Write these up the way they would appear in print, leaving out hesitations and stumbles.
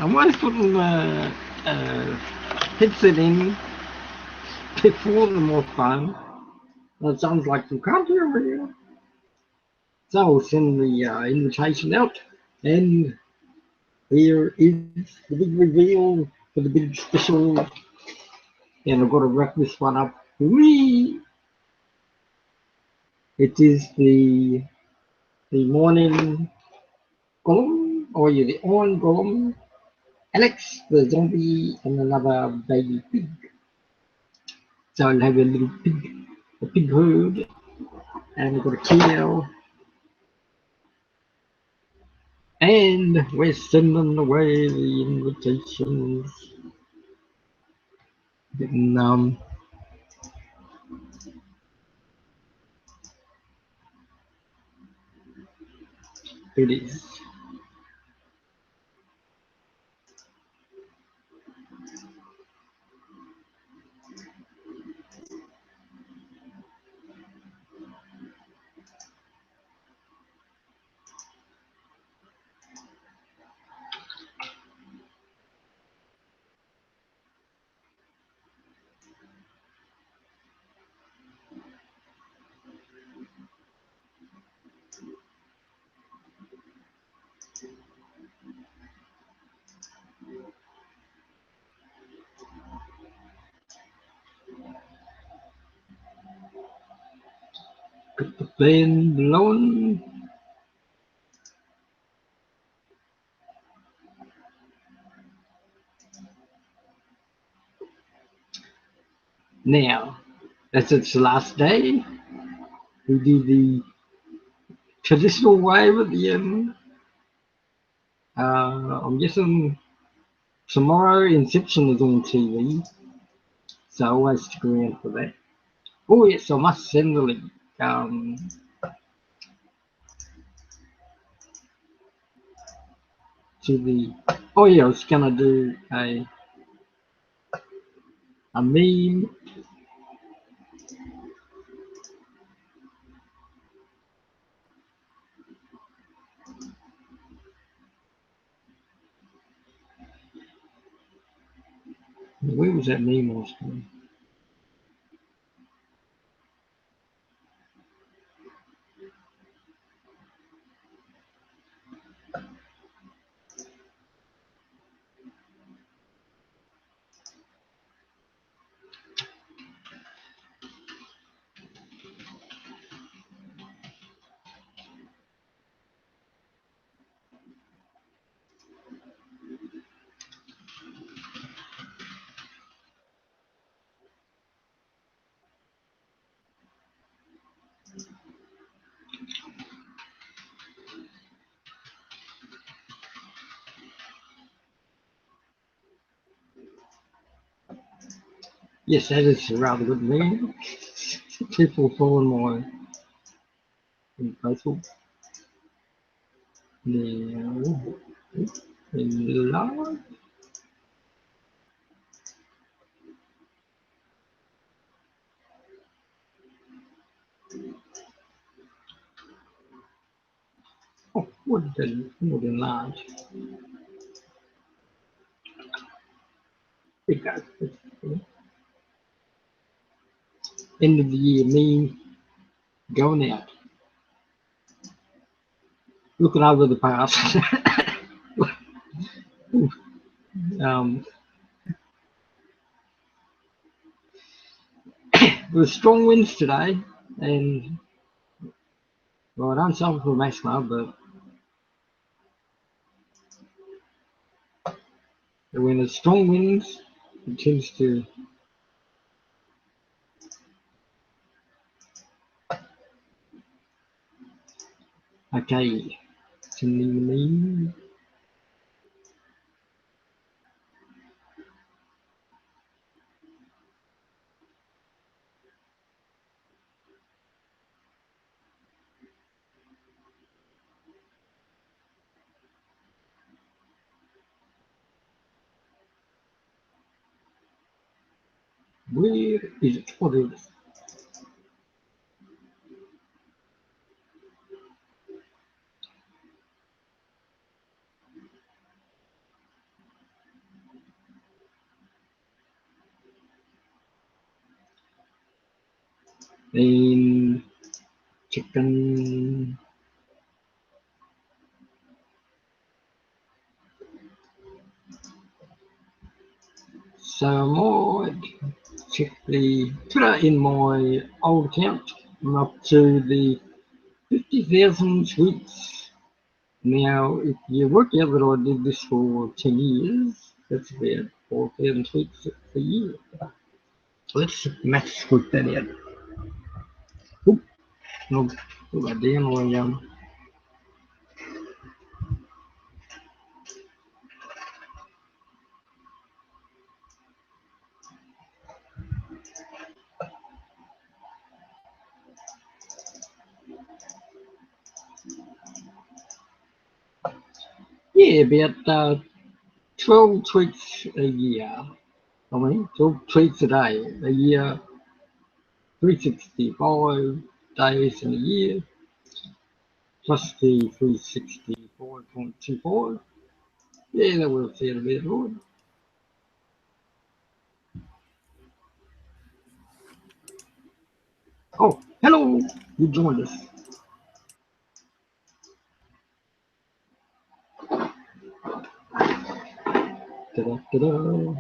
I'm always putting headset in before the more fun. That sounds like you can't hear me. So I'll send the invitation out, and here is the big reveal for the big special. And I've got to wrap this one up for me. It is the morning golem, or yeah, the iron golem, Alex the zombie, and another baby pig. So I'll have a pig herd, and I've got a cow, and we're sending away the invitations. And, it is. Got the fan blowing. Now, as it's the last day, we do the traditional wave at the end. I'm guessing tomorrow Inception is on TV, so always stick around for that. Oh yes, I must send the link to the. Oh yeah, I was gonna do a meme. Where was that meme I was doing? Yes, that is a rather good meme. People follow my Facebook. Now, hello. Oh, wood and large. Big guy. End of the year, me going out, looking over the past. um, there was strong winds today, and well, I don't suffer from asthma, but when there's strong winds, it tends to. Okay, sending me. Where is it? What is it? and chicken. So I might check the Twitter in my old account. I'm up to the 50,000 tweets. Now, if you work out that I did this for 10 years, that's about 4,000 tweets a year. Let's maths work that out. Oop, no, put that down while yeah, about 12 tweets a year. I mean, 12 tweets a day. A year, 365 days in a year, plus the 365.25. Yeah, that works out about right. Oh, hello! You joined us. Ta-da,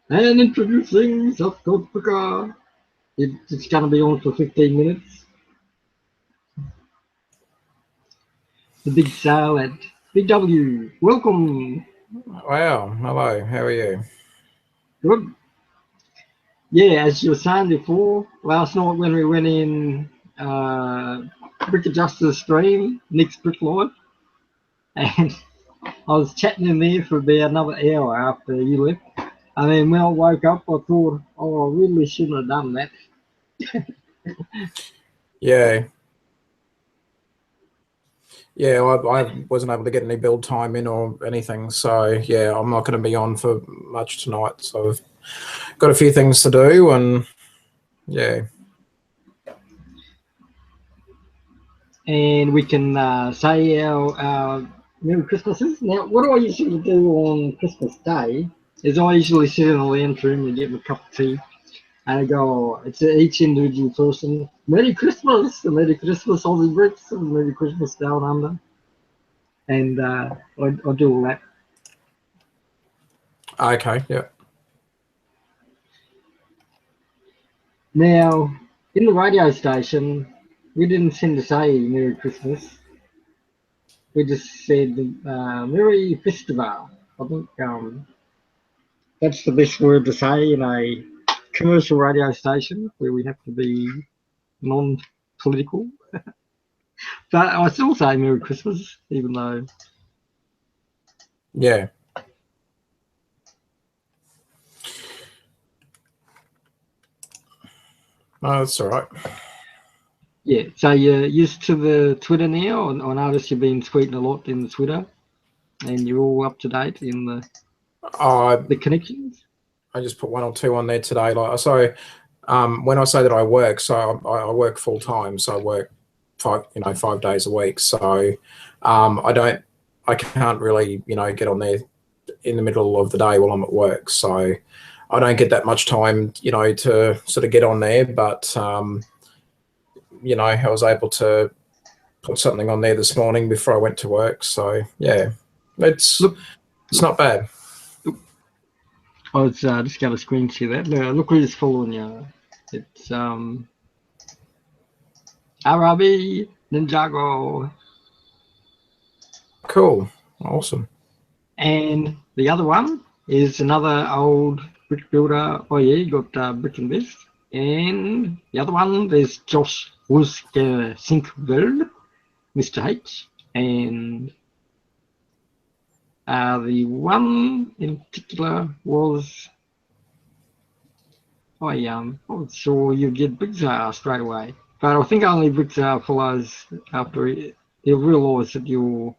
and introducing South Africa. It's going to be on for 15 minutes. The big sale at Big W. Welcome. Wow. Hello. How are you? Good. Yeah, as you were saying before, last night when we went in Brick Adjuster's stream, Nick's Brick Live, and I was chatting in there for about another hour after you left. And then when I woke up, I thought, oh, I really shouldn't have done that. Yeah. Yeah, I wasn't able to get any build time in or anything. So, yeah, I'm not going to be on for much tonight. So I've got a few things to do and, yeah. And we can say our Merry Christmases. Now, what I usually do on Christmas Day is I usually sit in the lounge room and get my cup of tea. And I go, it's each individual person, Merry Christmas, and Merry Christmas, Aussie Brits, and Merry Christmas down under. And I do all that. Okay, yeah. Now, in the radio station, we didn't tend to say Merry Christmas. We just said Merry Festival. I think that's the best word to say in a commercial radio station where we have to be non-political. But I still say Merry Christmas, even though. Yeah. Oh, that's all right. Yeah, so you're used to the Twitter now. I notice you've been tweeting a lot in the Twitter, and you're all up to date in the connections. I just put one or two on there today. Like, so when I say that I work, so I work full time. So I work 5 days a week. So I can't really, get on there in the middle of the day while I'm at work. So I don't get that much time, to sort of get on there. But I was able to put something on there this morning before I went to work. So yeah, it's not bad. I was just going to screen share that. Look who's following you. It's Arabi Ninjago. Cool. Awesome. And the other one is another old brick builder. Oh yeah, you got Brick Invest. And the other one, there's Josh Sinkveld, Mr. H. And the one in particular was I was sure you'd get Brixar straight away, but I think only Brixar follows after he'll realise that you're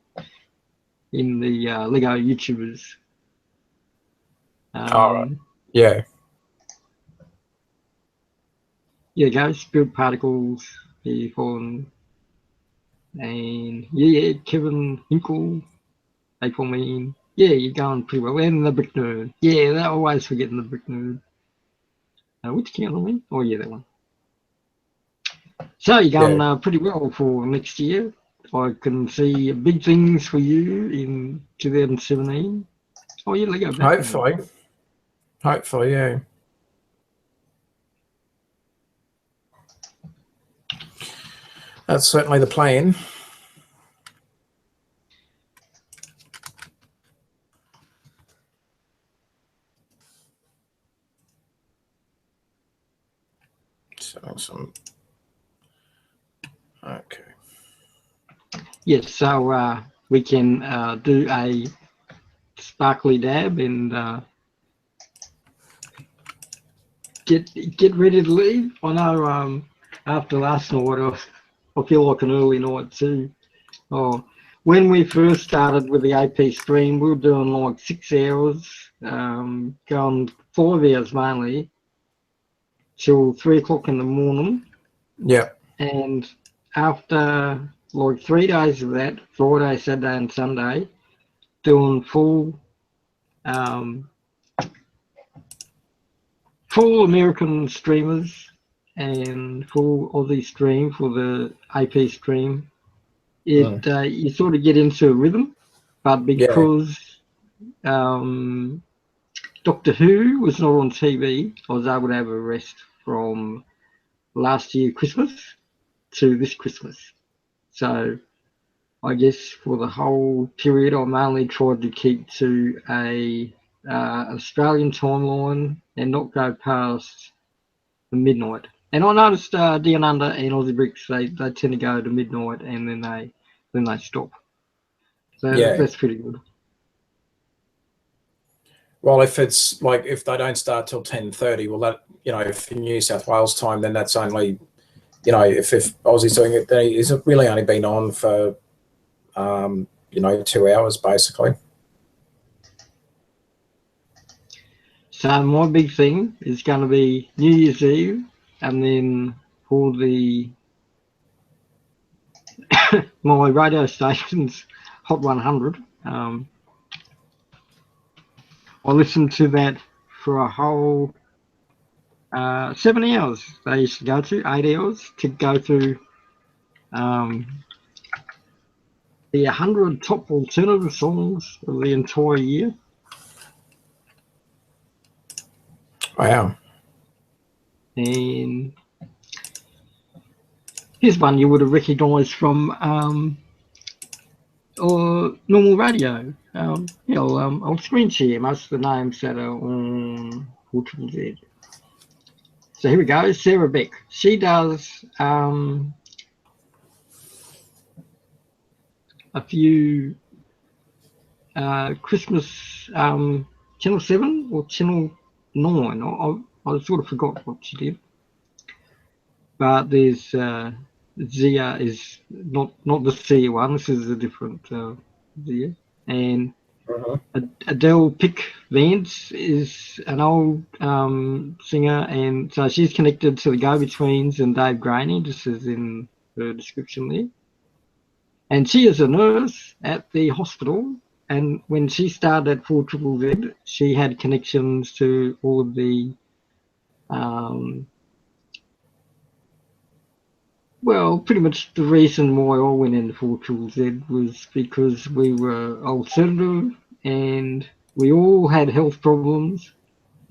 in the Lego YouTubers. All right. Yeah. Yeah, go Spirit Particles, the fallen, and yeah, Kevin Hinkle, they call me in. Yeah, you're going pretty well. And the Brick Nerd. Yeah, they're always forgetting the Brick Nerd. Which account on me? Oh yeah, that one. So you're going Yeah. pretty well for next year. I can see big things for you in 2017. Oh, yeah, Lego back again. Hopefully, yeah. That's certainly the plan. So okay. Yes, so we can do a sparkly dab and get ready to leave. I know after last night, I feel like an early night too. Oh, when we first started with the AP stream, we were doing like 6 hours, going 5 hours mainly till 3 o'clock in the morning. Yeah. And after like 3 days of that, Friday, Saturday, and Sunday, doing um, full American streamers and full Aussie stream for the AP stream, you sort of get into a rhythm. But Yeah. because Doctor Who was not on TV, I was able to have a rest from last year Christmas to this Christmas. So I guess for the whole period, I mainly tried to keep to a Australian timeline and not go past the midnight. And I noticed Down Under and Aussie Bricks they tend to go to midnight and then they stop. So Yeah. that's pretty good. Well, if it's like if they don't start till 10:30, well, that if in New South Wales time, then that's only if Aussie's doing it, then it's really only been on for 2 hours basically. So my big thing is going to be New Year's Eve, and then for the my radio station's Hot 100. I listened to that for a whole 7 hours. They used to go to 8 hours to go through the 100 top alternative songs of the entire year. Wow. And here's one you would have recognised from or normal radio. I'll screen share most of the names that are on Portugal Z. So here we go, Sarah Beck. She does a few Christmas Channel 7 or Channel 9. I sort of forgot what she did. But there's Zia is not the Sia one. This is a different Zia. And Adele Pick Vance is an old singer, and so she's connected to the Go-Betweens and Dave Graney, just as in her description there. And she is a nurse at the hospital. And when she started at 4ZZZ, she had connections to all of the well, pretty much the reason why I went into 4ZZZ was because we were alternative and we all had health problems,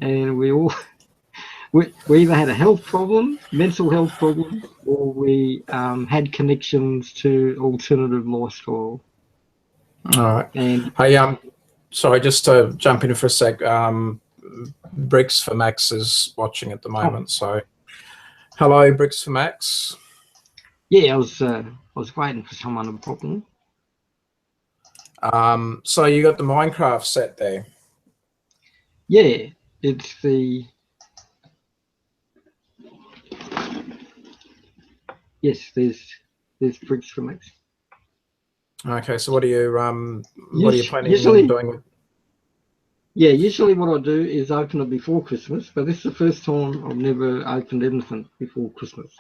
and we either had a health problem, mental health problem, or we had connections to alternative lifestyle. All right. And Hey, sorry, just to jump in for a sec. Bricks for Max is watching at the moment, so hello, Bricks for Max. Yeah, I was waiting for someone to pop in. So you got the Minecraft set there. Yeah, it's the yes. There's Bricks for Max. Okay, so what are you planning on doing with? Yeah, usually what I do is open it before Christmas, but this is the first time I've never opened anything before Christmas.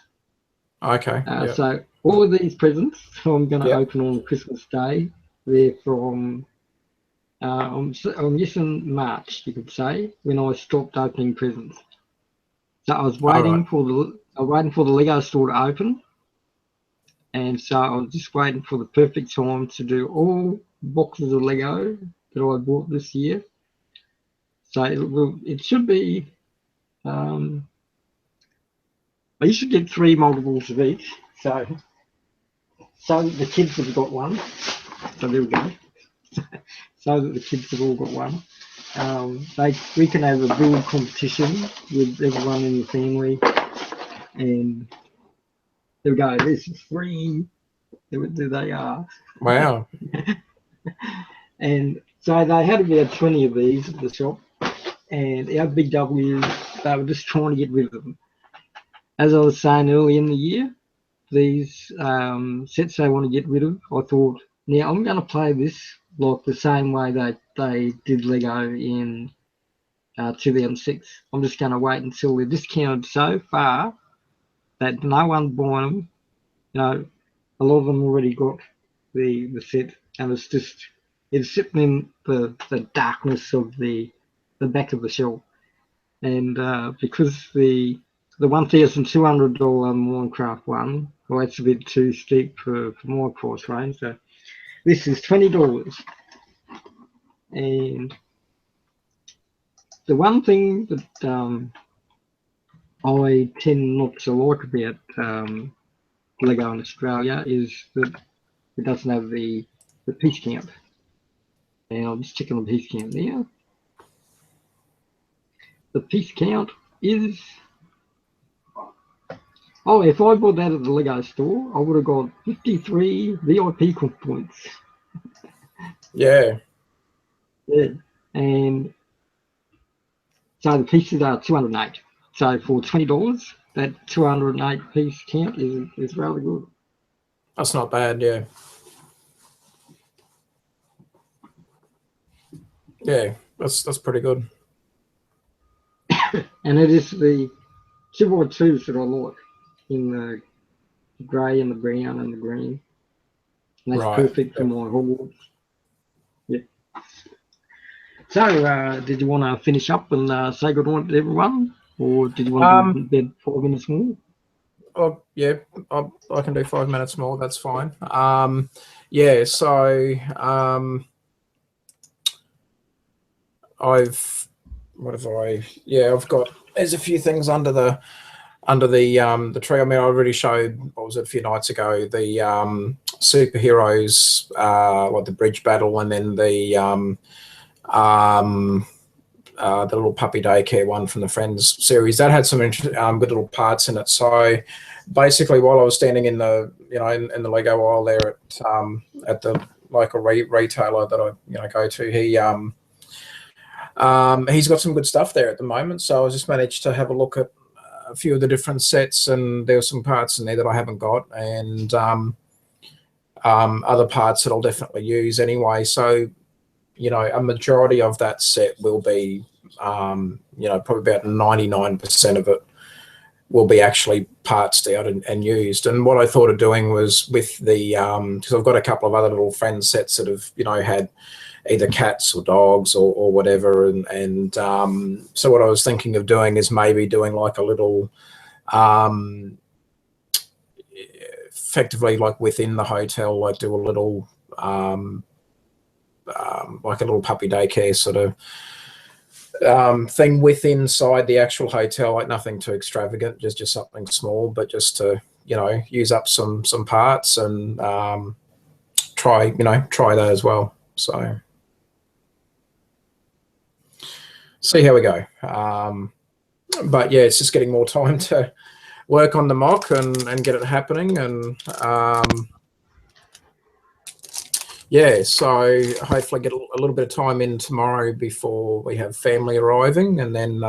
Okay. So all of these presents I'm going to open on Christmas Day. They're from I'm guessing March, you could say, when I stopped opening presents. So I was waiting for the Lego store to open, And so I was just waiting for the perfect time to do all boxes of Lego that I bought this year. So it should be, you should get 3 multiples of each. So the kids have got one. So there we go. So that the kids have all got one. We can have a build competition with everyone in the family. And there we go. This is 3. There they are. Wow. And so they had about 20 of these at the shop. And our big W, they were just trying to get rid of them. As I was saying early in the year, these sets they want to get rid of, I thought, now I'm going to play this like the same way they did Lego in 2006. I'm just going to wait until they're discounted so far that no one's buying them. You know, a lot of them already got the set, and it's sitting in the darkness of the back of the shelf. And because the $1,200 Minecraft one, well, that's a bit too steep for my price range. So this is $20. And the one thing that I tend not to like about Lego in Australia is that it doesn't have the piece count. And I'll just check on the piece count now. The piece count is, oh, if I bought that at the Lego store, I would have got 53 VIP points. Yeah. Yeah. And so the pieces are 208. So for $20, that 208 piece count is rather good. That's not bad, yeah. Yeah, that's pretty good. And it is the 2x2s that I like, in the grey and the brown and the green. And that's Right. perfect for my Hogwarts. Yeah. So, did you want to finish up and say good night to everyone? Or did you want to do bed 5 minutes more? Oh, yeah, I can do 5 minutes more. That's fine. Yeah, so I've got, there's a few things under the tree. I mean, I already showed, what was it, a few nights ago, the superheroes, like the bridge battle, and then the little puppy daycare one from the Friends series that had some good little parts in it. So basically, while I was standing in the in the Lego aisle there at the local retailer that I go to, he's got some good stuff there at the moment. So I just managed to have a look at a few of the different sets, and there were some parts in there that I haven't got, and other parts that I'll definitely use anyway. So a majority of that set will be, probably about 99% of it will be actually partsed out and used. And what I thought of doing was with the, because I've got a couple of other little friend sets that have, had either cats or dogs or whatever. And so what I was thinking of doing is maybe doing like a little, effectively like within the hotel, like do a little, like a little puppy daycare sort of thing with inside the actual hotel, like nothing too extravagant, just something small, but just to use up some parts and try that as well. So see how we go. But yeah, it's just getting more time to work on the mock and get it happening. And yeah, so hopefully get a little bit of time in tomorrow before we have family arriving, and then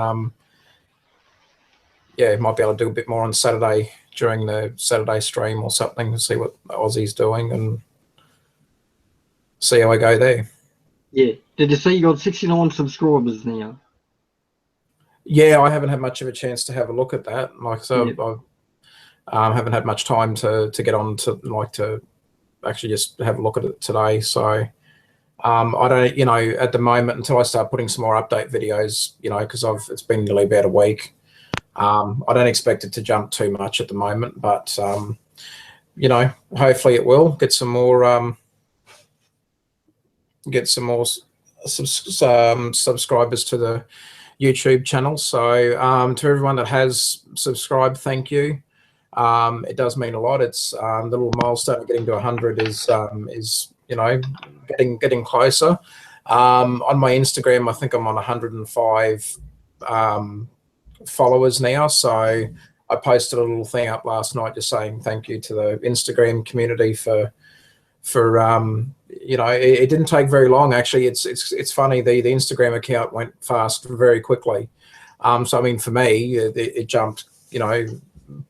yeah, might be able to do a bit more on Saturday during the Saturday stream or something, see what Aussie's doing and see how I go there. Yeah. Did you see you got 69 subscribers now? Yeah, I haven't had much of a chance to have a look at that. Like, so yeah. I haven't had much time to get on to actually just have a look at it today. So I don't, at the moment, until I start putting some more update videos, because it's been nearly about a week. I don't expect it to jump too much at the moment, but you know, hopefully it will get some more subscribers to the YouTube channel. So to everyone that has subscribed, thank you. It does mean a lot. It's the little milestone of getting to 100 is you know, getting closer. On my Instagram, I think I'm on 105 followers now. So I posted a little thing up last night just saying thank you to the Instagram community for you know, it didn't take very long actually. It's funny, the Instagram account went fast very quickly. So I mean, for me, it jumped, you know,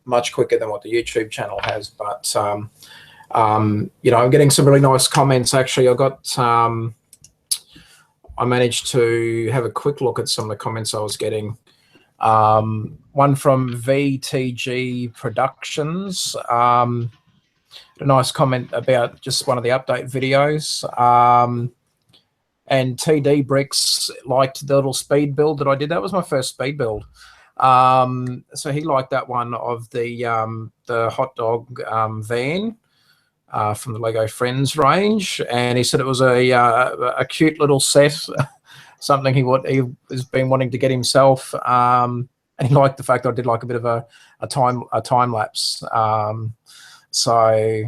much quicker than what the YouTube channel has. But you know, I'm getting some really nice comments actually. I managed to have a quick look at some of the comments I was getting. One from VTG Productions, a nice comment about just one of the update videos. And TD Bricks liked the little speed build that I did. That was my first speed build. So he liked that one of the hot dog van from the Lego Friends range, and he said it was a cute little set, something he has been wanting to get himself. And he liked the fact that I did like a bit of a time lapse. So,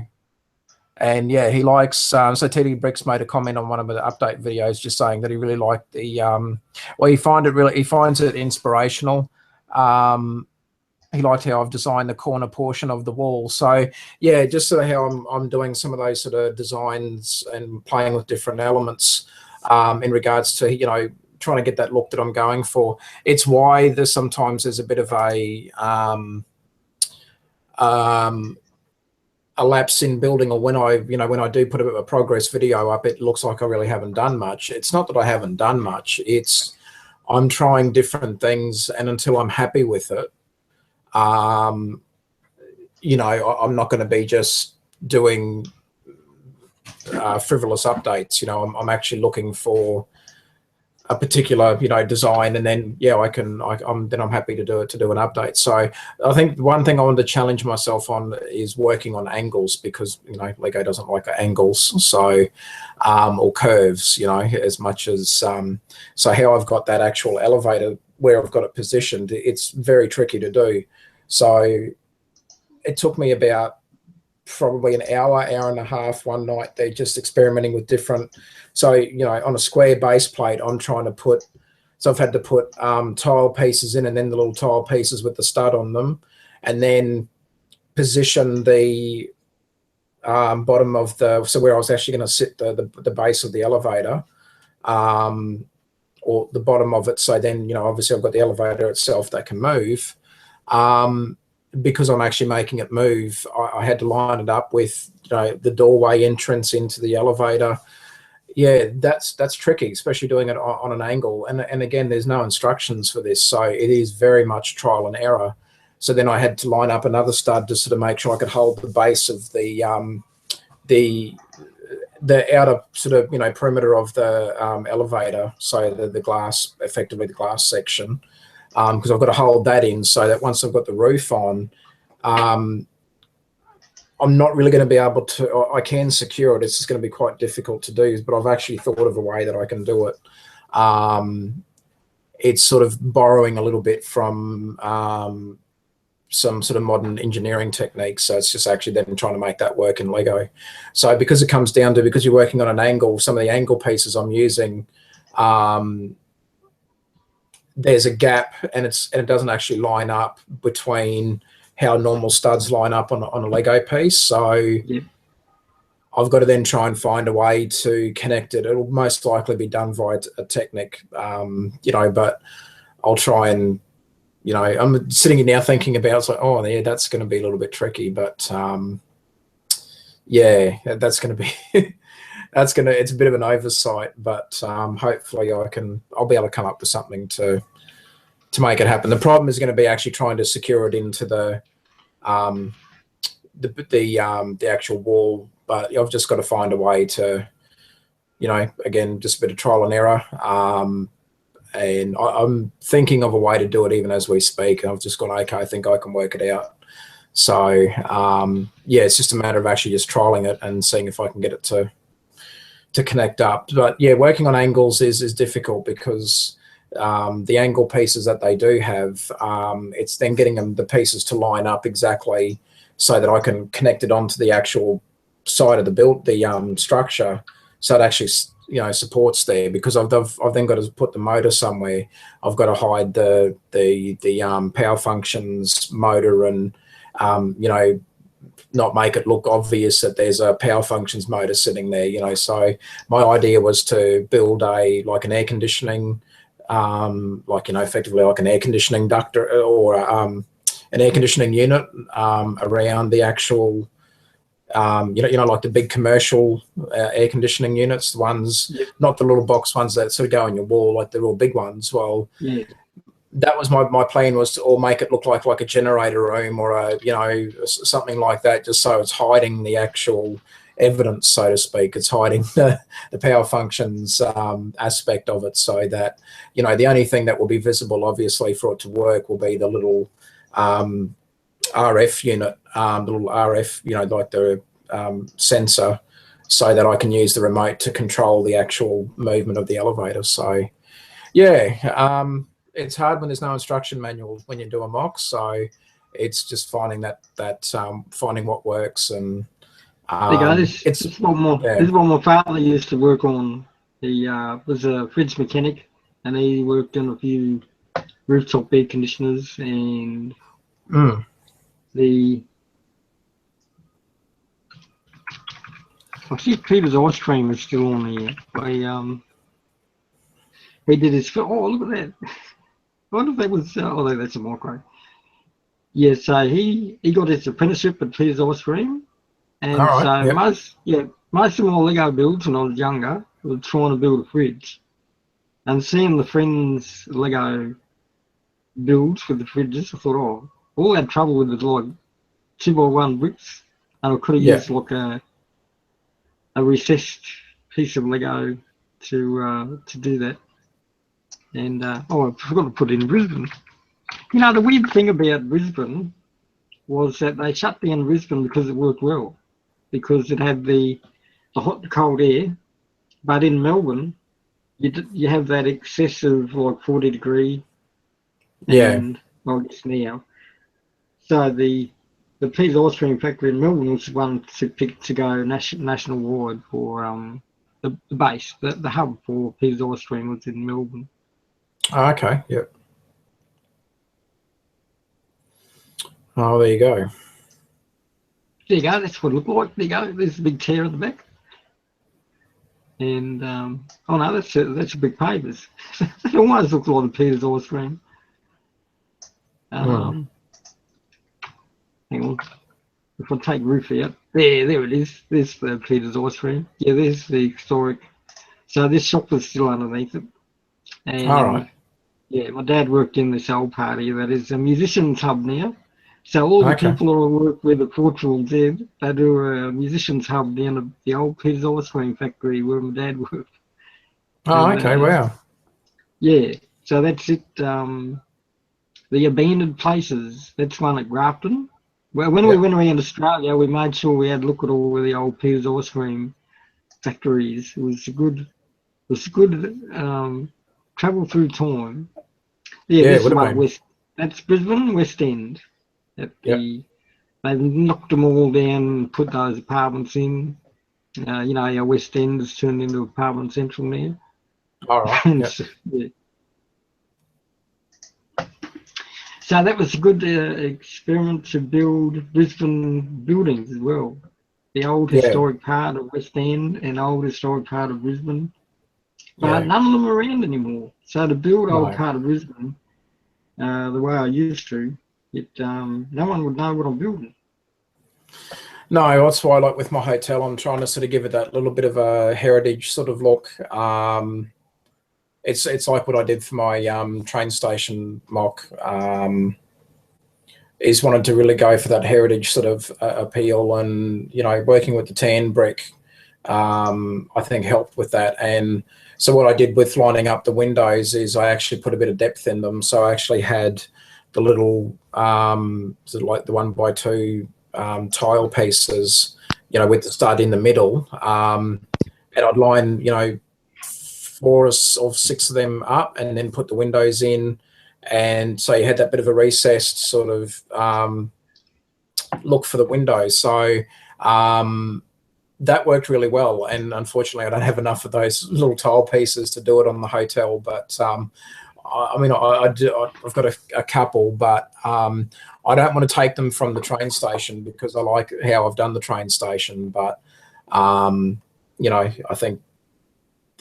and yeah, he likes. So TD Bricks made a comment on one of the update videos, just saying that he really liked the. Well, he finds it inspirational. He liked how I've designed the corner portion of the wall. So yeah, just sort of how I'm doing some of those sort of designs and playing with different elements in regards to, you know, trying to get that look that I'm going for. It's why there's a bit of a lapse in building, or when I do put a bit of a progress video up, it looks like I really haven't done much. It's not that I haven't done much. It's I'm trying different things, and until I'm happy with it, you know, I'm not going to be just doing frivolous updates. You know, I'm actually looking for a particular, you know, design, and then yeah, I'm happy to do an update. So I think one thing I want to challenge myself on is working on angles, because, you know, Lego doesn't like angles, so or curves, you know, as much as so how I've got that actual elevator where I've got it positioned, it's very tricky to do. So it took me about probably an hour and a half one night. They're just experimenting with different. So, you know, on a square base plate, I'm trying to put. So I've had to put tile pieces in, and then the little tile pieces with the stud on them, and then position the bottom of so where I was actually going to sit the base of the elevator, or the bottom of it. So then, you know, obviously I've got the elevator itself that can move. Because I'm actually making it move, I had to line it up with, you know, the doorway entrance into the elevator. Yeah, that's tricky, especially doing it on an angle. And again, there's no instructions for this, so it is very much trial and error. So then I had to line up another stud to sort of make sure I could hold the base of the outer sort of, you know, perimeter of the elevator, so the glass, effectively the glass section. Because I've got to hold that in, so that once I've got the roof on, I'm not really going to be able to. I can secure it. It's just going to be quite difficult to do. But I've actually thought of a way that I can do it. It's sort of borrowing a little bit from some sort of modern engineering techniques. So it's just actually then trying to make that work in Lego. So because it comes down to, because you're working on an angle, some of the angle pieces I'm using. There's a gap, and it doesn't actually line up between how normal studs line up on a Lego piece. So yeah, I've got to then try and find a way to connect it. It'll most likely be done via a Technic, you know, but I'll try and, you know, I'm sitting here now thinking about, it's like, oh yeah, that's going to be a little bit tricky, but yeah, that's going to be it's a bit of an oversight, but hopefully I'll be able to come up with something to make it happen. The problem is going to be actually trying to secure it into the actual wall, but I've just got to find a way to, you know, again, just a bit of trial and error. And I'm thinking of a way to do it even as we speak. And I've just gone, okay, I think I can work it out. So yeah, it's just a matter of actually just trialing it and seeing if I can get it to connect up. But yeah, working on angles is difficult because the angle pieces that they do have, it's then getting the pieces to line up exactly so that I can connect it onto the actual side of the structure, so it actually supports there. Because I've then got to put the motor somewhere. I've got to hide the power functions motor and not make it look obvious that there's a power functions motor sitting there. So my idea was to build an air conditioning, effectively like an air conditioning duct or an air conditioning unit around the actual, like the big commercial air conditioning units, the ones, Yep. not the little box ones that sort of go on your wall, like the real big ones. Well, Yeah. that was my plan, was to all make it look like a generator room or something like that, just so it's hiding the actual evidence, so to speak. It's hiding the power functions aspect of it, so that the only thing that will be visible, obviously, for it to work will be the little RF unit, the little RF, like the sensor, so that I can use the remote to control the actual movement of the elevator. So yeah, it's hard when there's no instruction manual when you do a mock, so it's just finding finding what works. And There you go. This is what my father used to work on. He was a fridge mechanic, and he worked on a few rooftop air conditioners and I think Peter's ice cream is still on here. He did his. Oh, look at that! I wonder if that was. Oh, that's a micro. Yeah, so he got his apprenticeship at Peter's Ice Cream, and so most of my Lego builds when I was younger were trying to build a fridge, and seeing the friends Lego builds with the fridges, I thought, oh, all I had trouble with was like 2x1 bricks, and I could have used like a recessed piece of Lego to do that. And I forgot to put it in Brisbane. The weird thing about Brisbane was that they shut down Brisbane because it worked well, because it had the hot and cold air. But in Melbourne, you have that excessive 40-degree, and well, it's now. So the Pete's Ice Cream Factory in Melbourne was the one to pick to go national wide for the base, the hub for Pete's Ice Cream was in Melbourne. Oh, okay. Yep. Oh, there you go. There you go. That's what it looked like. There you go. There's a big tear at the back. And oh no, that's a big pavers. It almost looks like the Peter's Ice Cream. Hang on. If I take roof out, there it is. There's the Peter's Ice Cream. Yeah, there's the historic. So this shop was still underneath it. And all right. Yeah, my dad worked in this old party that is a musician's hub now. So all the people that I work with at Portugal did, they do a musician's hub down at the old Peter's Ice Cream Factory where my dad worked. Oh, okay, wow. Yeah, so that's it. The abandoned places, that's one at Grafton. Well, when we went around Australia, we made sure we had a look at all of the old Peter's Ice Cream factories. It was a good travel through time. Yeah, this one west. That's Brisbane West End. They knocked them all down and put those apartments in. Our West End has turned into apartment central now. All right. So that was a good experiment to build Brisbane buildings as well. The old historic part of West End and old historic part of Brisbane. But none of them are around anymore. So to build old part of Brisbane the way I used to, no one would know what I'm building. No, that's why, like with my hotel, I'm trying to sort of give it that little bit of a heritage sort of look. It's like what I did for my train station mock. Is wanted to really go for that heritage sort of appeal, and working with the tan brick, I think helped with that. And so what I did with lining up the windows is I actually put a bit of depth in them. So I actually had the little sort of like the 1x2 tile pieces, you know, with the stud in the middle, and I'd line, you know, 4 or 6 of them up, and then put the windows in, and so you had that bit of a recessed sort of look for the windows. So that worked really well, and unfortunately I don't have enough of those little tile pieces to do it on the hotel, but I mean, I've got a couple, but I don't want to take them from the train station because I like how I've done the train station. But you know, I think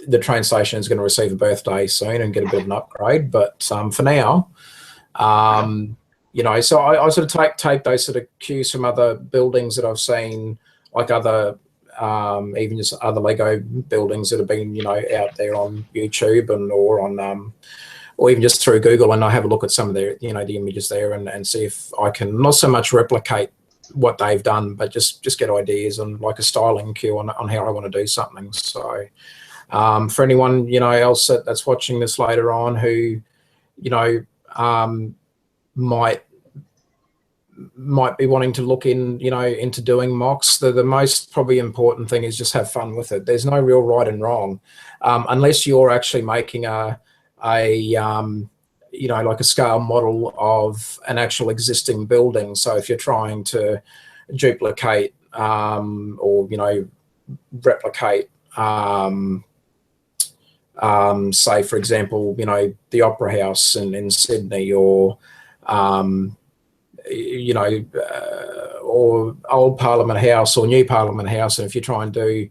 the train station is going to receive a birthday soon and get a bit of an upgrade. But for now, you know, so I sort of take those sort of cues from other buildings that I've seen, like other even just other Lego buildings that have been, you know, out there on YouTube and or even just through Google, and I have a look at some of their, you know, the images there, and see if I can not so much replicate what they've done, but just get ideas and like a styling cue on how I want to do something. So for anyone, you know, else that's watching this later on who, you know, might be wanting to look in, you know, into doing mocks, the most probably important thing is just have fun with it. There's no real right and wrong, unless you're actually making a you know, like a scale model of an actual existing building. So if you're trying to duplicate or, you know, replicate, say for example, you know, the Opera House in Sydney, or you know, or old Parliament House or new Parliament House, and if you try and do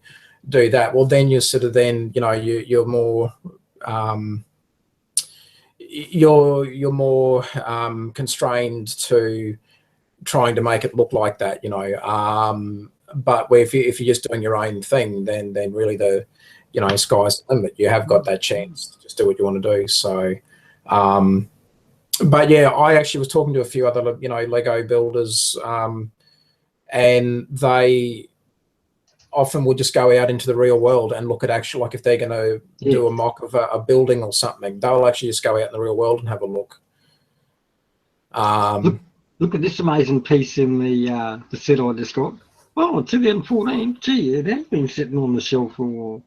that, well, then you're sort of, then, you know, you're more you're more constrained to trying to make it look like that, you know. But if you're just doing your own thing, then really the, you know, sky's the limit. You have got that chance to just do what you want to do. So but yeah, I actually was talking to a few other, you know, Lego builders, and they often will just go out into the real world and look at actual, like if they're going to do a mock of a building or something, they'll actually just go out in the real world and have a look. Look at this amazing piece in the set I just got. Oh, 2014. Gee, it has been sitting on the shelf for a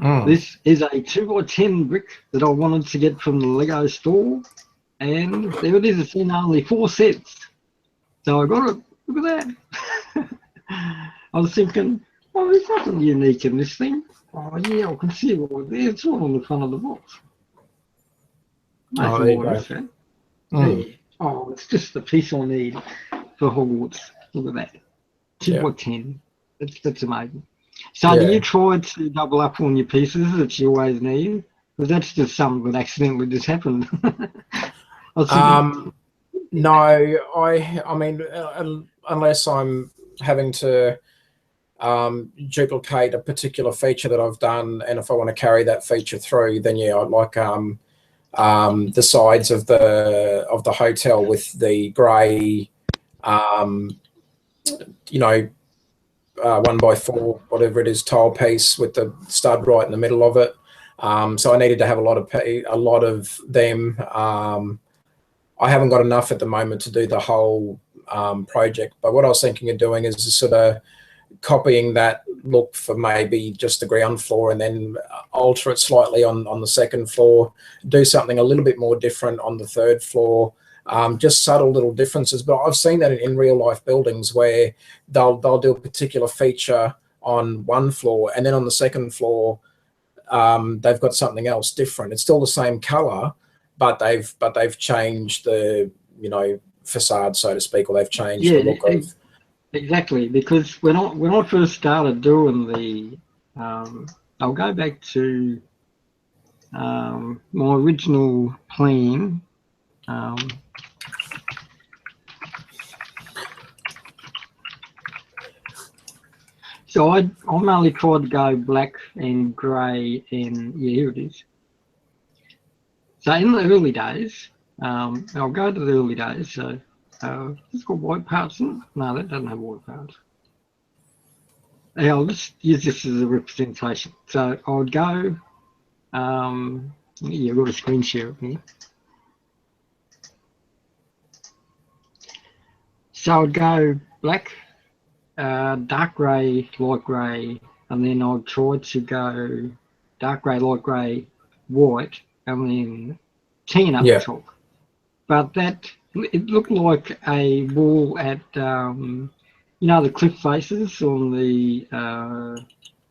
while. This is a 2x10 brick that I wanted to get from the Lego store, and there it is. It's in only 4 sets, so I got it. Look at that. I was thinking, oh, there's nothing unique in this thing. Oh yeah, I can see it right there. It's all on the front of the box. Oh, there you go. Yeah. Oh, it's just the piece I need for Hogwarts. Look at that. 2x10. That's amazing. So do you try to double up on your pieces that you always need? Because that's just something that accidentally just happened. No, I mean, unless I'm having to duplicate a particular feature that I've done, and if I want to carry that feature through, then yeah, I'd like the sides of the hotel with the grey, you know, 1x4, whatever it is, tile piece with the stud right in the middle of it. So I needed to have a lot of them. I haven't got enough at the moment to do the whole project, but what I was thinking of doing is just sort of copying that look for maybe just the ground floor, and then alter it slightly on the second floor, do something a little bit more different on the third floor, just subtle little differences. But I've seen that in real life buildings where they'll do a particular feature on one floor, and then on the second floor they've got something else different. It's still the same color, but they've changed the, you know, facade, so to speak, or they've changed the look of. Exactly, because when I first started doing the, I'll go back to my original plan. So I'm only tried to go black and grey, and yeah, here it is. So in the early days, I'll go to the early days. So it's got white parts in it. No, that doesn't have white parts. I'll just use this as a representation. So I would go, yeah, I've got a screen share of here. So I'd go black, dark grey, light grey, and then I'd try to go dark grey, light grey, white, and then tan up the Yeah. top. But it looked like a wall at the cliff faces on the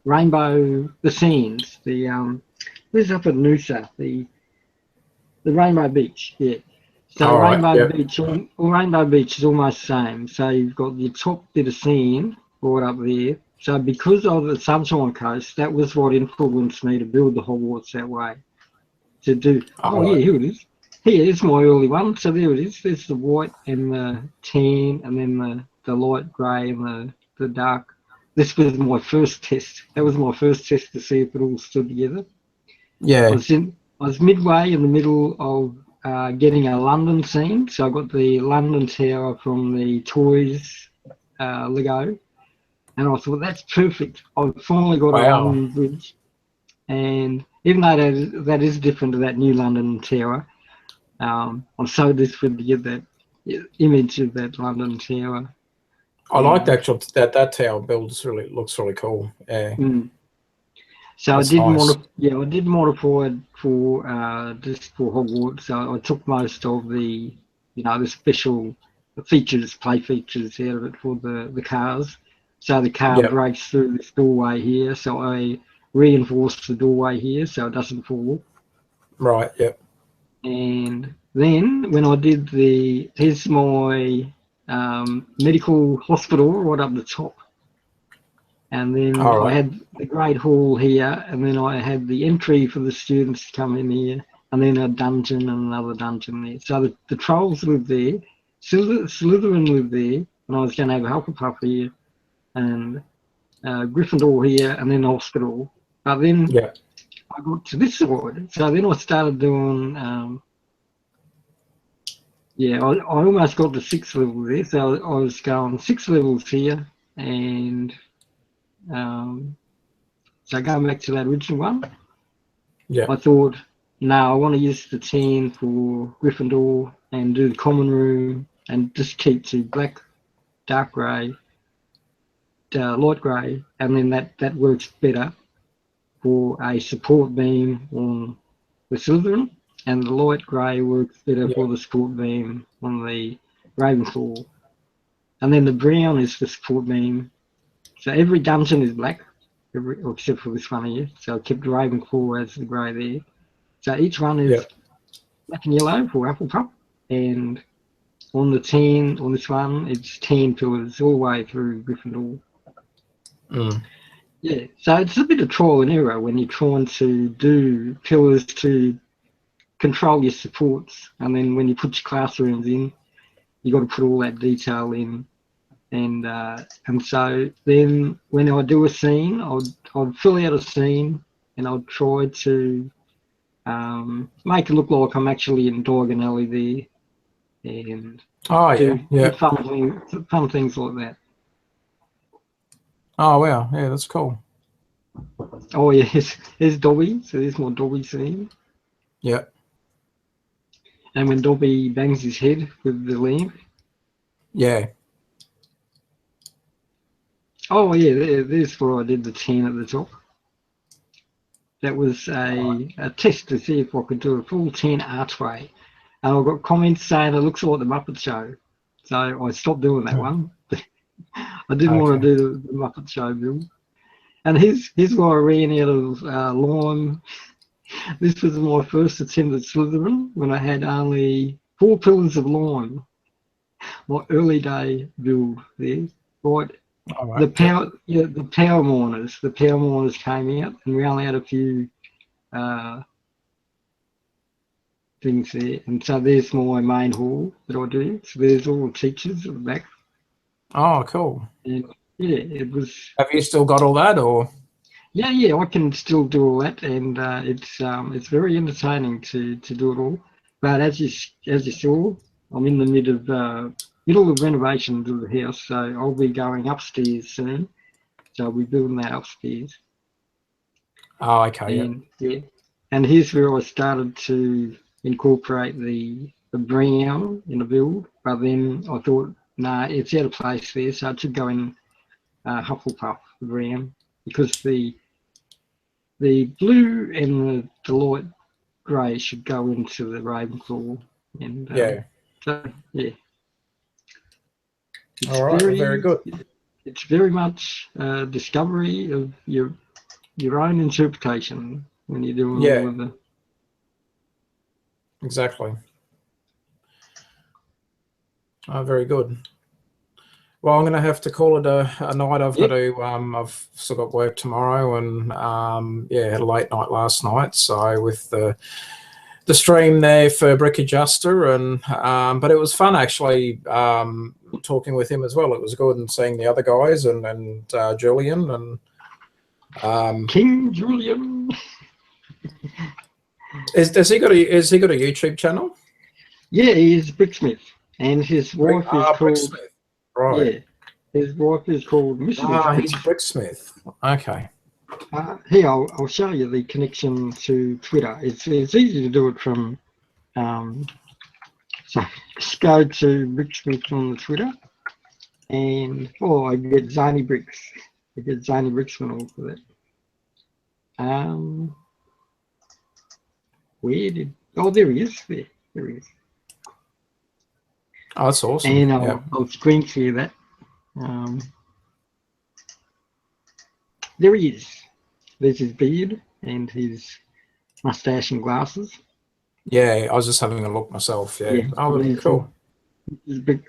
rainbow, the sands, where's up at Noosa, the Rainbow Beach, yeah. So All right. Yep. Rainbow Beach is almost the same. So you've got the top bit of sand right up there. So because of the Sunshine Coast, that was what influenced me to build the Hogwarts that way. To do, All oh yeah, right. here it is. Here, it's my early one. So there it is. There's the white and the tan, and then the light grey and the dark. This was my first test. That was my first test to see if it all stood together. Yeah. I was midway in the middle of getting a London scene. So I got the London Tower from the Toys Lego, and I thought that's perfect. I've finally got a Wow. London Bridge, and even though that is different to that new London Tower, I'm so desperate to get that image of that London Tower. I like the actual that tower build. Looks really cool. Yeah. So That's nice. I did modify it for just for Hogwarts. So I took most of the special features, play features out of it for the cars. So the car Yep. breaks through this doorway here. So I reinforced the doorway here so it doesn't fall. Right. Yep. And then when I did here's my medical hospital right up the top. And then All I right. had the great hall here, and then I had the entry for the students to come in here, and then a dungeon and another dungeon there. So the trolls lived there, Slytherin lived there, and I was going to have a Hufflepuff here, and Gryffindor here, and then hospital. But then Yeah. I got to this side, so then I started doing. I almost got to 6th level there, so I was going 6 levels here, and so going back to that original one, Yeah. I thought, no, I want to use the tan for Gryffindor and do the common room and just keep to black, dark grey, light grey, and then that works better for a support beam on the Slytherin, and the light grey works better Yeah. for the support beam on the Ravenclaw. And then the brown is the support beam. So every dungeon is black, except for this one here. So I kept Ravenclaw as the grey there. So each one Yeah. is black and yellow for Hufflepuff, and on this one, it's tan pillars all the way through Gryffindor. Yeah, so it's a bit of trial and error when you're trying to do pillars to control your supports, and then when you put your classrooms in, you got to put all that detail in, and so then when I do a scene, I'd fill out a scene, and I'd try to make it look like I'm actually in Diagon Alley there, and Oh yeah. do Yeah. fun things like that. Oh wow. Yeah, that's cool. Oh yeah, here's Dobby. So there's my Dobby scene. Yeah. And when Dobby bangs his head with the lamp. Yeah. Oh yeah, there's where I did the 10 at the top. That was a test to see if I could do a full 10 archway. And I got comments saying it looks like the Muppet Show. So I stopped doing that one. I didn't want Okay. to do the Muppet Show build. And here's where I ran out of lime. This was my first attempt at Slytherin when I had only 4 pillars of lime. My early day build there. Right. All right. The power miners. The power miners came out, and we only had a few things there. And so there's my main hall that I do. So there's all the teachers at the back. Oh, cool. And yeah, it was. Have you still got all that, or? Yeah, I can still do all that, and it's very entertaining to do it all. But as you saw, I'm in the middle of renovations of the house, so I'll be going upstairs soon. So I'll be building that upstairs. Oh, okay. Yeah. And yeah, and here's where I started to incorporate the brown in the build. But then I thought No, it's out of place there, so it should go in Hufflepuff, the brown, because the blue and the light grey should go into the Ravenclaw. And Yeah. so yeah, it's All right. Very good. It's very much discovery of your own interpretation when you're doing all of the. Exactly. Oh, very good. Well, I'm going to have to call it a night. I've got to. I've still got work tomorrow, and had a late night last night. So with the stream there for Brick Adjuster, and but it was fun actually talking with him as well. It was good, and seeing the other guys and Julian and King Julian. Has he got a YouTube channel? Yeah, he's Bricksmith, and his wife is called Bricksmith. Right. Yeah, his wife is called Mrs. He's Bricksmith. Okay. Here, I'll show you the connection to Twitter. It's easy to do it from. So just go to Bricksmith on the Twitter, and I get Zany Bricks. I get Zany Bricks and all for that. Where did? Oh, there he is. There he is. Oh, that's awesome. And I'll screen share that. There he is. There's his beard and his mustache and glasses. Yeah, I was just having a look myself. Yeah. Oh, cool. His big.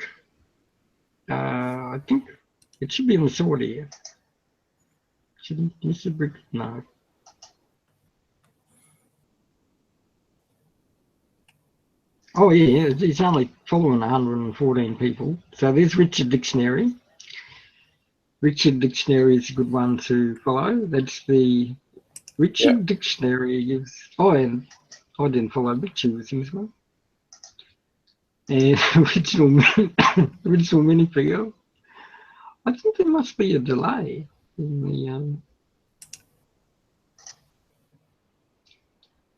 I think it should be in the sword here. Shouldn't Mr. Brick? No. Oh yeah, it's only following 114 people. So there's Richard Dictionary. Richard Dictionary is a good one to follow. That's the Richard Dictionary is. Oh, and I didn't follow Richard with him as well. And original minifigure. I think there must be a delay in the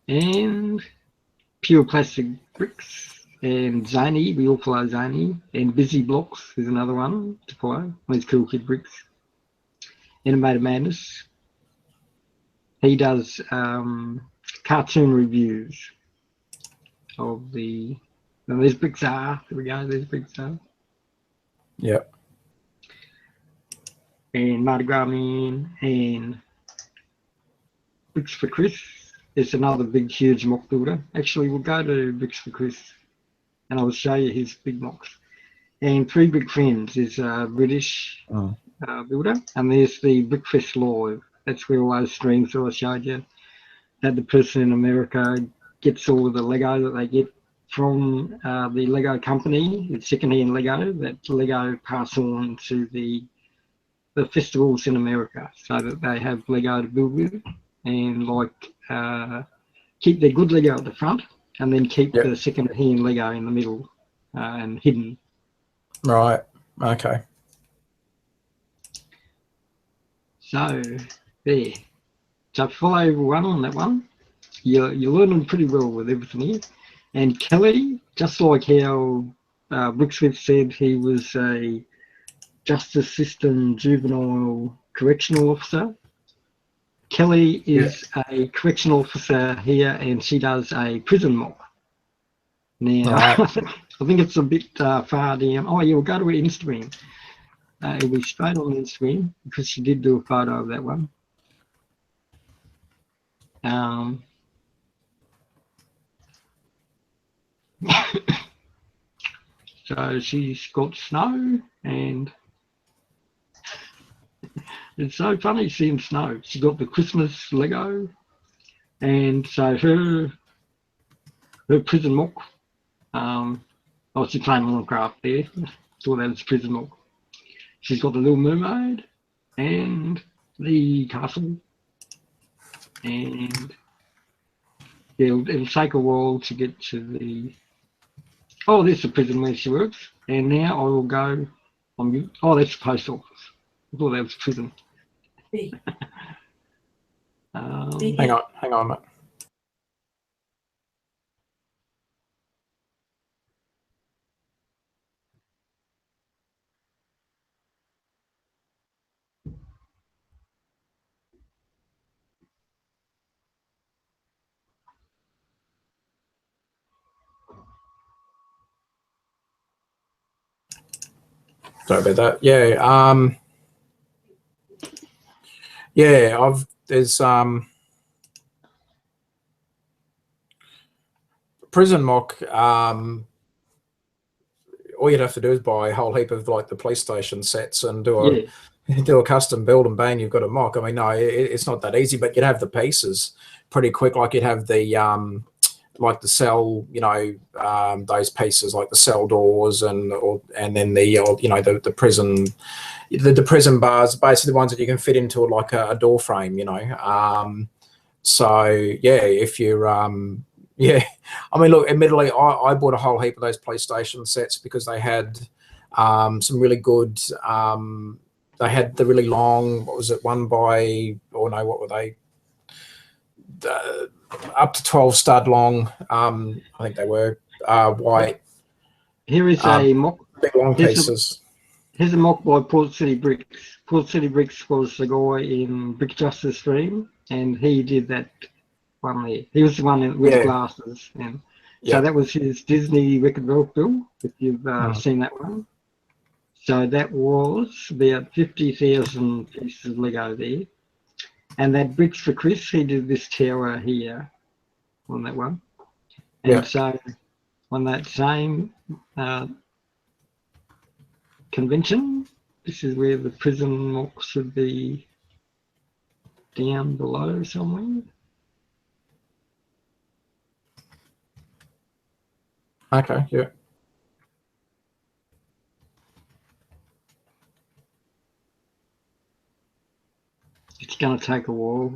and Pure Plastic Bricks and Zany. We all follow Zany. And Busy Blocks is another one to follow. These Cool Kid Bricks. Animated Madness. He does cartoon reviews of the. And there's Bricks are. There we go. There's Bricks are. Yep. And Mardi Gras Man and Bricks for Chris. It's another big, huge mock builder. Actually, we'll go to Bricks for Chris and I'll show you his big mocks. And Three Big Friends is a British builder. And there's the Brickfest Live. That's where all those streams that I showed you, that the person in America gets all of the Lego that they get from the Lego company. It's secondhand Lego that Lego pass on to the festivals in America so that they have Lego to build with and keep their good Lego at the front and then keep the second-hand Lego in the middle and hidden. Right. Okay. So there. So follow everyone on that one. You're learning pretty well with everything here. And Kelly, just like how Bricksmith said he was a Justice System Juvenile Correctional Officer, Kelly is a correctional officer here, and she does a prison mock. Now, I think it's a bit far down. Oh, yeah, we'll go to her Instagram. It'll be straight on Instagram because she did do a photo of that one. So she's got snow, and it's so funny seeing snow. She got the Christmas Lego, and so her prison mock. She's playing Minecraft there. Saw that as prison mock. She's got the Little Mermaid and the castle, and it'll take a while to get to the. Oh, there's the prison where she works, and now I will go on. Oh, that's the post office. I thought that was prison. Hang on, mate. Sorry about that. Yeah. Yeah. There's prison mock. All you'd have to do is buy a whole heap of like the police station sets and do a custom build, and bang, you've got a mock. I mean, no, it's not that easy, but you'd have the pieces pretty quick. Like you'd have the like the cell, those pieces like the cell doors and then the the prison, the prison bars, basically the ones that you can fit into like a door frame, so yeah, if you're yeah, I mean, look, admittedly, I bought a whole heap of those PlayStation sets because they had some really good. They had the really long. What was it? One by, or no, what were they? Up to 12 stud long. I think they were white. Here is a mock. Big long pieces. Here's a mock by Port City Bricks. Port City Bricks was the guy in Brick Justice Stream, and he did that one there. He was the one with glasses, and so that was his Disney Wreck-It Bill, if you've seen that one. So that was about 50,000 pieces of Lego there. And that Bricks for Chris, he did this tower here on that one. And so on that same convention, this is where the prison mock should be down below somewhere. Okay, yeah. It's going to take a while.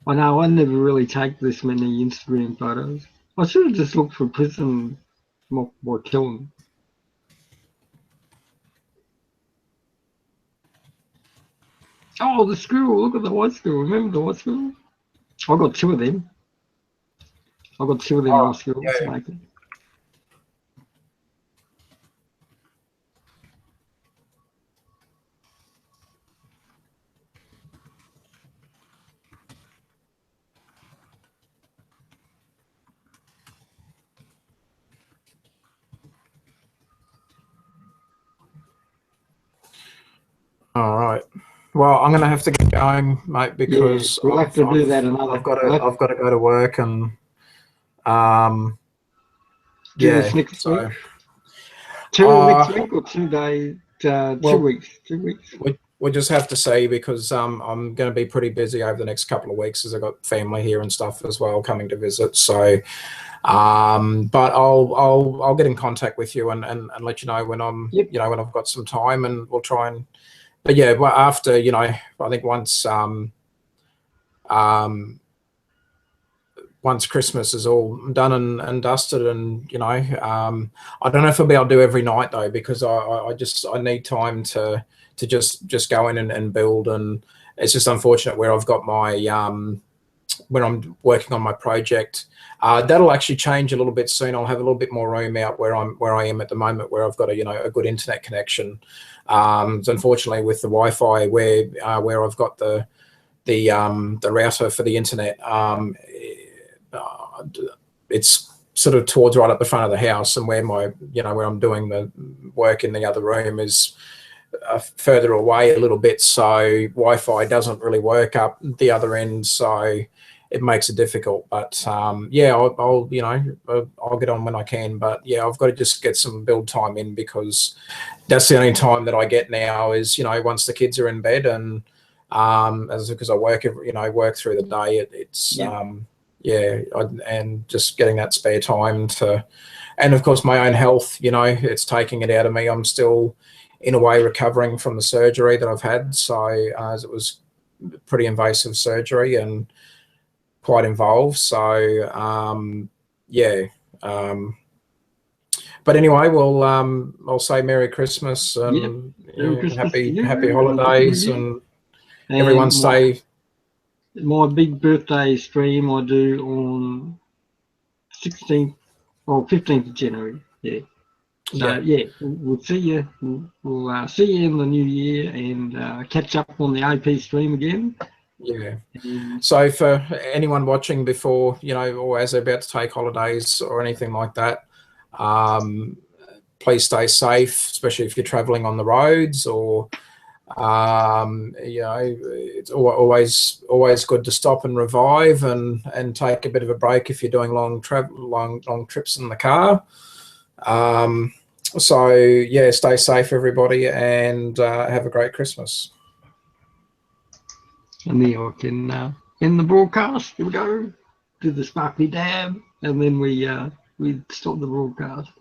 I know I never really take this many Instagram photos. I should have just looked for prison mock by killing. Oh, the school! Look at the high school. Remember the high school? I got two of them. I got two of them high schools. Yeah. All right. Well, I'm going to have to get going, mate, because we'll have to do that another. I've got to go to work and next week. Next week or 2 days? 2 weeks. 2 weeks. We'll just have to see because I'm going to be pretty busy over the next couple of weeks as I've got family here and stuff as well coming to visit. So, but I'll get in contact with you and let you know when I'm when I've got some time, and we'll try and. But yeah, well, after I think once once Christmas is all done and dusted, and I don't know if I'll be able to do every night though, because I need time to just go in and build, and it's just unfortunate where I've got my when I'm working on my project. That'll actually change a little bit soon. I'll have a little bit more room out where I am at the moment, where I've got a good internet connection. So unfortunately, with the Wi-Fi, where I've got the router for the internet, it's sort of towards right at the front of the house, and where where I'm doing the work in the other room is further away a little bit. So Wi-Fi doesn't really work up the other end, so it makes it difficult. But I'll get on when I can. But yeah, I've got to just get some build time in, because that's the only time that I get now is once the kids are in bed, and because I work work through the day, and just getting that spare time to, and of course my own health, it's taking it out of me. I'm still in a way recovering from the surgery that I've had. So as it was pretty invasive surgery and quite involved. So but anyway, I'll say Merry Christmas and happy holidays, and everyone stay. My big birthday stream I do on 16th or 15th of January. Yeah. So we'll see you. We'll see you in the new year, and catch up on the AP stream again. Yeah. So for anyone watching before, or as they're about to take holidays or anything like that, please stay safe, especially if you're traveling on the roads, or it's always good to stop and revive and take a bit of a break if you're doing long trips in the car. So yeah, stay safe, everybody, and have a great Christmas. And then I can end the broadcast. Here we go. Do the sparkly dab, and then we stop the broadcast.